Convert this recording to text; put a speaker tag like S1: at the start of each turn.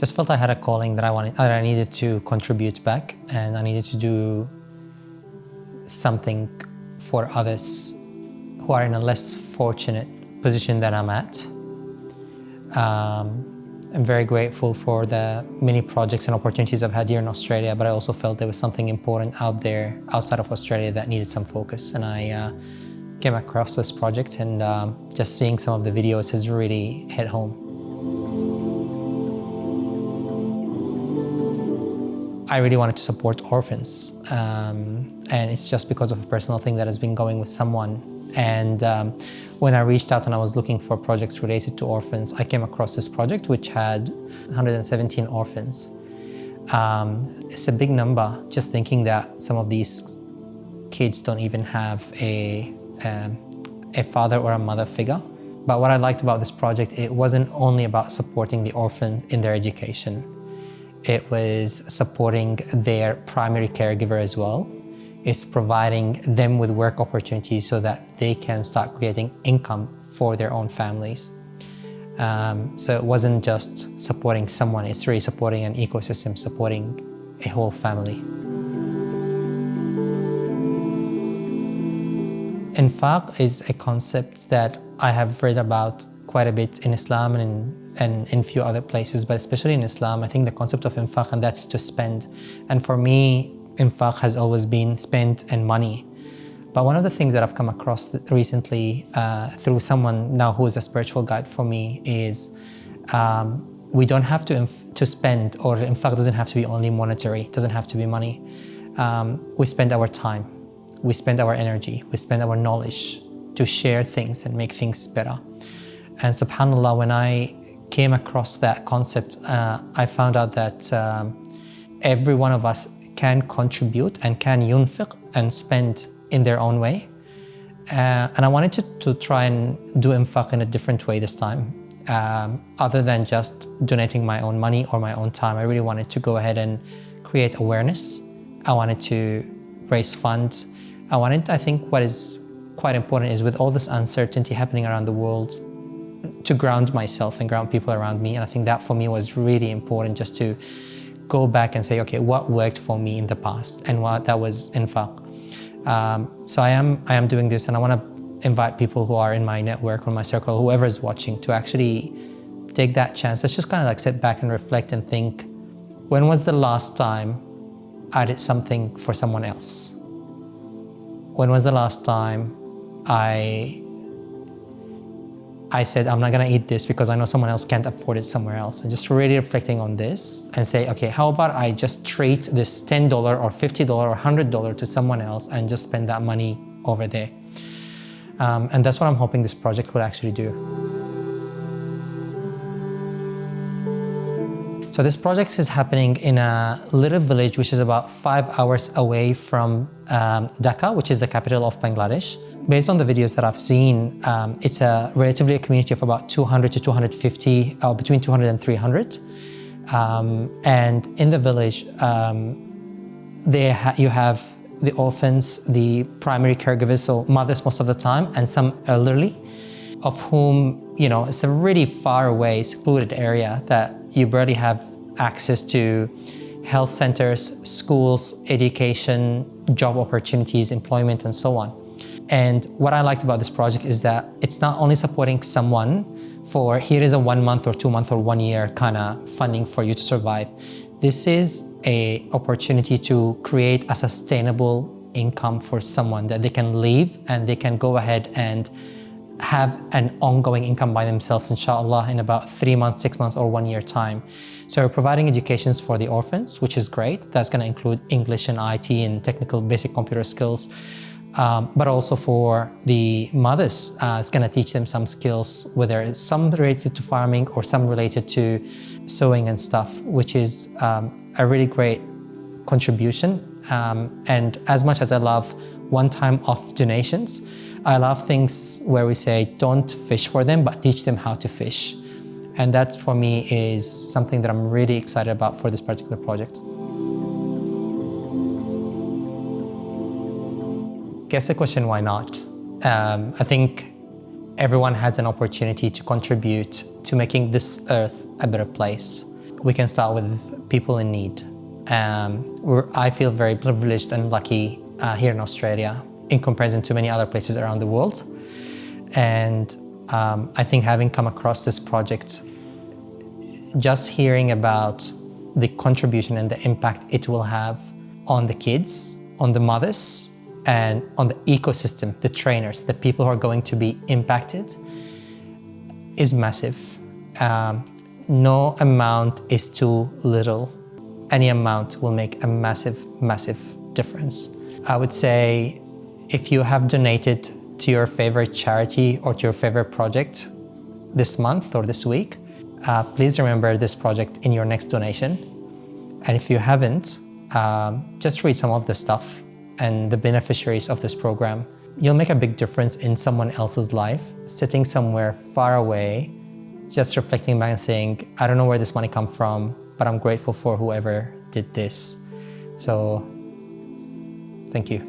S1: just felt I had a calling that I needed to contribute back, and I needed to do something for others who are in a less fortunate position than I'm at. I'm very grateful for the many projects and opportunities I've had here in Australia, but I also felt there was something important out there, outside of Australia, that needed some focus. And I came across this project, and just seeing some of the videos has really hit home. I really wanted to support orphans, and it's just because of a personal thing that has been going with someone. And when I reached out and I was looking for projects related to orphans, I came across this project which had 117 orphans. It's a big number, just thinking that some of these kids don't even have a father or a mother figure. But what I liked about this project, it wasn't only about supporting the orphan in their education. It was supporting their primary caregiver as well. It's providing them with work opportunities so that they can start creating income for their own families. So it wasn't just supporting someone, it's really supporting an ecosystem, supporting a whole family. Infaq is a concept that I have read about quite a bit in Islam and in a few other places, but especially in Islam, I think the concept of infaq, and that's to spend. And for me, infaq has always been spend and money. But one of the things that I've come across recently through someone now who is a spiritual guide for me is we don't have to spend, or infaq doesn't have to be only monetary, it doesn't have to be money. We spend our time, we spend our energy, we spend our knowledge to share things and make things better. And subhanAllah, when I came across that concept, I found out that every one of us can contribute and can yunfiq and spend in their own way. And I wanted to try and do infaq in a different way this time. Other than just donating my own money or my own time, I really wanted to go ahead and create awareness. I wanted to raise funds. I think what is quite important is, with all this uncertainty happening around the world, to ground myself and ground people around me. And I think that for me was really important, just to go back and say, okay, what worked for me in the past, and what that was infaq. So I am doing this, and I want to invite people who are in my network or my circle, whoever is watching, to actually take that chance. Let's just kind of like sit back and reflect and think, when was the last time I did something for someone else? When was the last time I said, I'm not gonna eat this because I know someone else can't afford it somewhere else? And just really reflecting on this and say, okay, how about I just treat this $10 or $50 or $100 to someone else and just spend that money over there? And that's what I'm hoping this project will actually do. So this project is happening in a little village which is about 5 hours away from Dhaka, which is the capital of Bangladesh. Based on the videos that I've seen, it's relatively a community of about 200 to 250, or between 200 and 300. And in the village, you have the orphans, the primary caregivers, so mothers most of the time, and some elderly, of whom, it's a really far away, secluded area that you barely have access to health centers, schools, education, job opportunities, employment, and so on. And what I liked about this project is that it's not only supporting someone for, here is a 1 month or 2 month or 1 year kind of funding for you to survive. This is an opportunity to create a sustainable income for someone that they can leave and they can go ahead and have an ongoing income by themselves, inshallah, in about 3 months, 6 months, or 1 year time. So we're providing educations for the orphans, which is great. That's going to include English and IT and technical basic computer skills. But also for the mothers, it's going to teach them some skills, whether it's some related to farming or some related to sewing and stuff, which is a really great contribution. And as much as I love one-time off donations, I love things where we say, don't fish for them, but teach them how to fish. And that for me is something that I'm really excited about for this particular project. Guess the question, why not? I think everyone has an opportunity to contribute to making this earth a better place. we can start with people in need. I feel very privileged and lucky here in Australia in comparison to many other places around the world. And I think having come across this project, just hearing about the contribution and the impact it will have on the kids, on the mothers, and on the ecosystem, the trainers, the people who are going to be impacted, is massive. No amount is too little. Any amount will make a massive, massive difference. I would say if you have donated to your favorite charity or to your favorite project this month or this week, please remember this project in your next donation. And if you haven't, just read some of the stuff and the beneficiaries of this program. You'll make a big difference in someone else's life, sitting somewhere far away, just reflecting back and saying, I don't know where this money comes from, but I'm grateful for whoever did this. So, thank you.